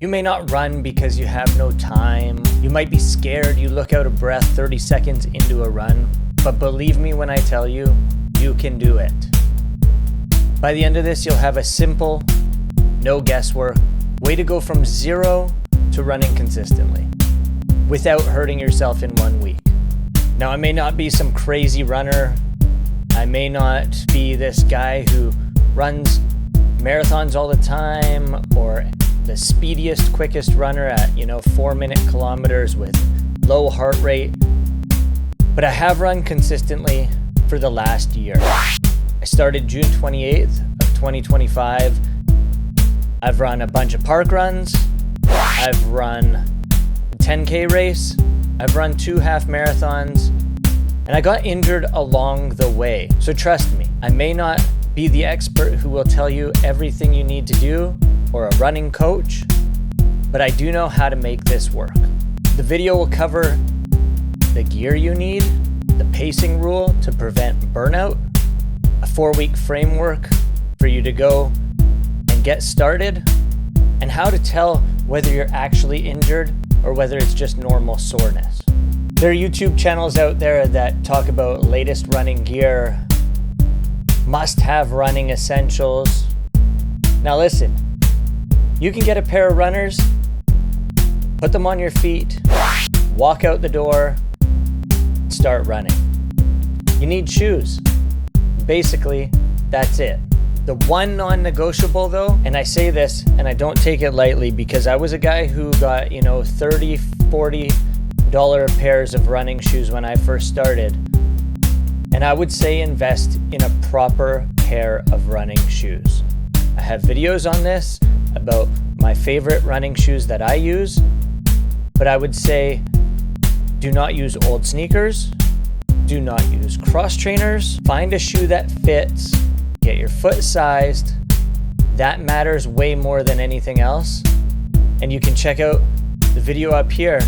You may not run because you have no time. You might be scared, you look out of breath 30 seconds into a run. But believe me when I tell you, you can do it. By the end of this, you'll have a simple, no guesswork way to go from zero to running consistently without hurting yourself in 1 week. Now, I may not be some crazy runner. I may not be this guy who runs marathons all the time or the speediest, quickest runner at 4-minute kilometers with low heart rate. But I have run consistently for the last year. I started June 28th of 2025. I've run a bunch of park runs. I've run a 10K race. I've run 2 half marathons. And I got injured along the way. So trust me, I may not be the expert who will tell you everything you need to do or a running coach, but I do know how to make this work. The video will cover the gear you need, the pacing rule to prevent burnout, a 4-week framework for you to go and get started, and how to tell whether you're actually injured or whether it's just normal soreness. There are YouTube channels out there that talk about latest running gear, must-have running essentials. Now listen, you can get a pair of runners, put them on your feet, walk out the door, start running. You need shoes. Basically, that's it. The one non-negotiable though, and I say this and I don't take it lightly because I was a guy who got, $30, $40 pairs of running shoes when I first started. And I would say invest in a proper pair of running shoes. I have videos on this about my favorite running shoes that I use, but I would say do not use old sneakers, do not use cross trainers, find a shoe that fits, get your foot sized. That matters way more than anything else. And you can check out the video up here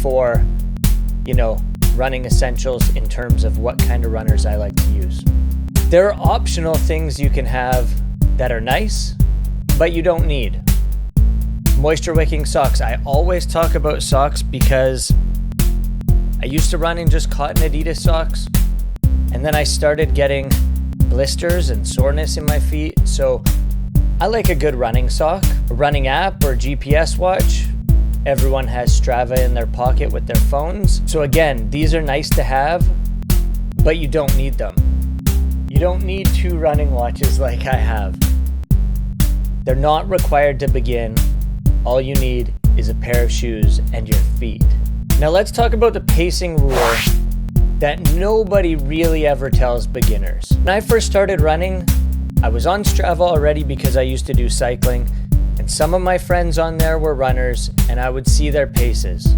for, running essentials in terms of what kind of runners I like to use. There are optional things you can have that are nice, but you don't need. Moisture wicking socks. I always talk about socks because I used to run in just cotton Adidas socks, and then I started getting blisters and soreness in my feet. So I like a good running sock, a running app or GPS watch. Everyone has Strava in their pocket with their phones. So again, these are nice to have, but you don't need them. You don't need 2 running watches like I have. They're not required to begin. All you need is a pair of shoes and your feet. Now let's talk about the pacing rule that nobody really ever tells beginners. When I first started running, I was on Strava already because I used to do cycling, and some of my friends on there were runners, and I would see their paces.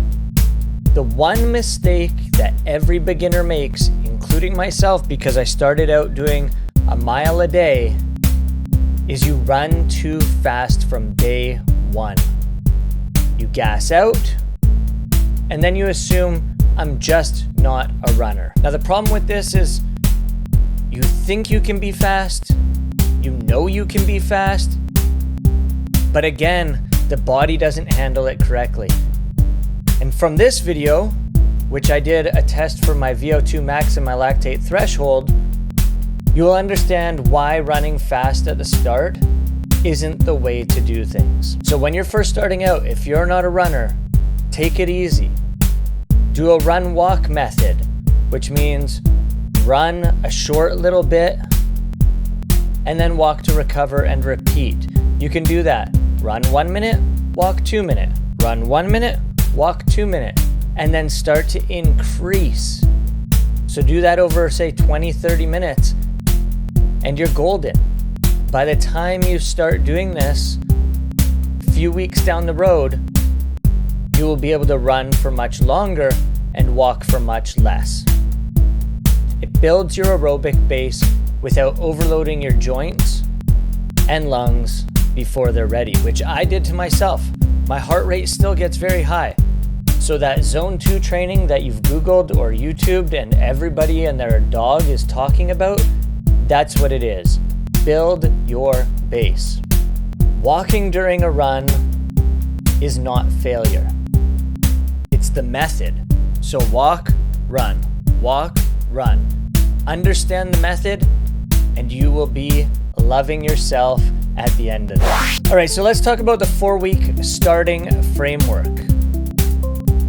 The one mistake that every beginner makes, including myself because I started out doing a mile a day, is you run too fast from day 1. You gas out, and then you assume I'm just not a runner. Now the problem with this is you think you can be fast, you know you can be fast, but again, the body doesn't handle it correctly. And from this video, which I did a test for my VO2 max and my lactate threshold, you will understand why running fast at the start isn't the way to do things. So when you're first starting out, if you're not a runner, take it easy. Do a run-walk method, which means run a short little bit and then walk to recover and repeat. You can do that. Run 1 minute, walk 2 minutes. Run 1 minute, walk 2 minutes, and then start to increase. So do that over, say, 20, 30 minutes, and you're golden. By the time you start doing this, a few weeks down the road, you will be able to run for much longer and walk for much less. It builds your aerobic base without overloading your joints and lungs before they're ready, which I did to myself. My heart rate still gets very high. So that zone 2 training that you've Googled or YouTubed and everybody and their dog is talking about, that's what it is. Build your base. Walking during a run is not failure. It's the method. So walk, run, walk, run. Understand the method, and you will be loving yourself at the end of it. All right, so let's talk about the 4-week starting framework.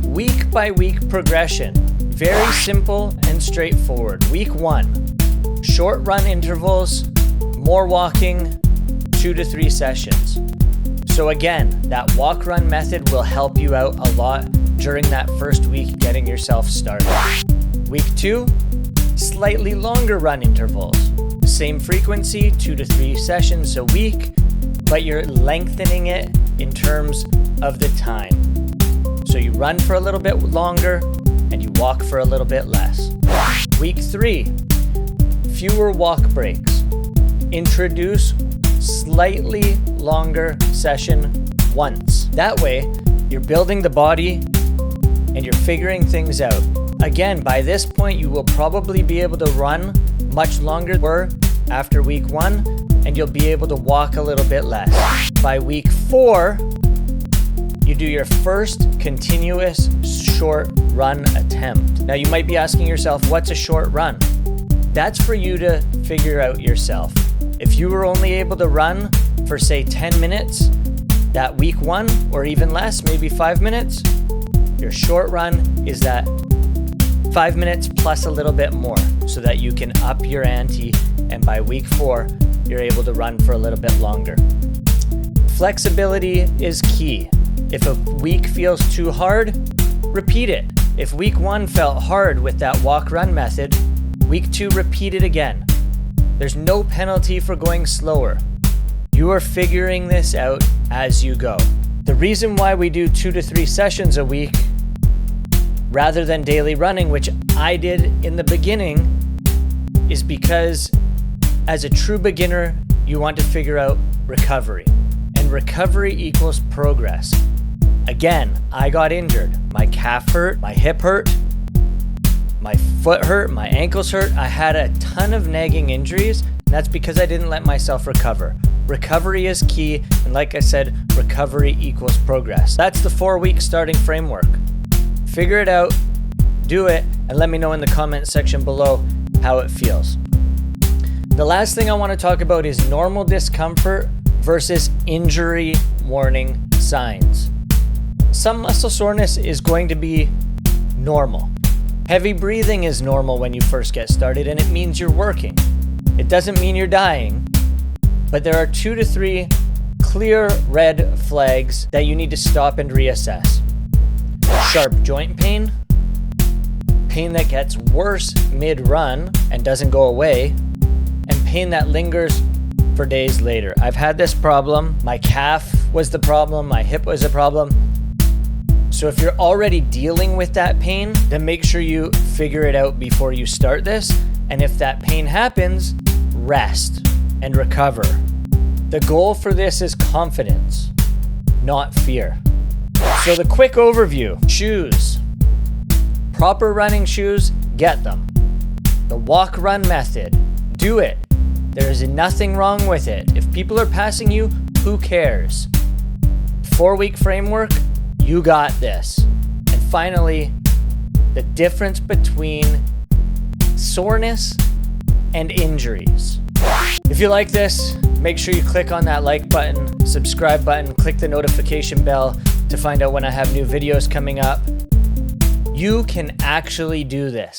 Week by week progression. Very simple and straightforward. Week 1, short run intervals, more walking, 2 to 3 sessions. So again, that walk run method will help you out a lot during that first week getting yourself started. Week 2, slightly longer run intervals. Same frequency, 2 to 3 sessions a week, but you're lengthening it in terms of the time. So you run for a little bit longer and you walk for a little bit less. Week 3, fewer walk breaks. Introduce slightly longer session once. That way, you're building the body and you're figuring things out. Again, by this point, you will probably be able to run much longer after week 1, and you'll be able to walk a little bit less. By week 4, you do your first continuous short run attempt. Now you might be asking yourself, what's a short run? That's for you to figure out yourself. If you were only able to run for say 10 minutes that week 1, or even less, maybe 5 minutes, your short run is that 5 minutes plus a little bit more so that you can up your ante, and by week 4, you're able to run for a little bit longer. Flexibility is key. If a week feels too hard, repeat it. If week 1 felt hard with that walk-run method, week 2, repeat it again. There's no penalty for going slower. You are figuring this out as you go. The reason why we do 2 to 3 sessions a week rather than daily running, which I did in the beginning, is because as a true beginner, you want to figure out recovery. And recovery equals progress. Again, I got injured. My calf hurt, my hip hurt, my foot hurt, my ankles hurt. I had a ton of nagging injuries, and that's because I didn't let myself recover. Recovery is key, and like I said, recovery equals progress. That's the 4-week starting framework. Figure it out, do it, and let me know in the comment section below how it feels. The last thing I want to talk about is normal discomfort versus injury warning signs. Some muscle soreness is going to be normal. Heavy breathing is normal when you first get started, and it means you're working. It doesn't mean you're dying, but there are 2 to 3 clear red flags that you need to stop and reassess. Sharp joint pain, pain that gets worse mid-run and doesn't go away, and pain that lingers for days later. I've had this problem. My calf was the problem, my hip was a problem. So if you're already dealing with that pain, then make sure you figure it out before you start this. And if that pain happens, rest and recover. The goal for this is confidence, not fear. So the quick overview: shoes. Proper running shoes, get them. The walk-run method, do it. There is nothing wrong with it. If people are passing you, who cares? 4-week framework, you got this. And finally, the difference between soreness and injuries. If you like this, make sure you click on that like button, subscribe button, click the notification bell to find out when I have new videos coming up. You can actually do this.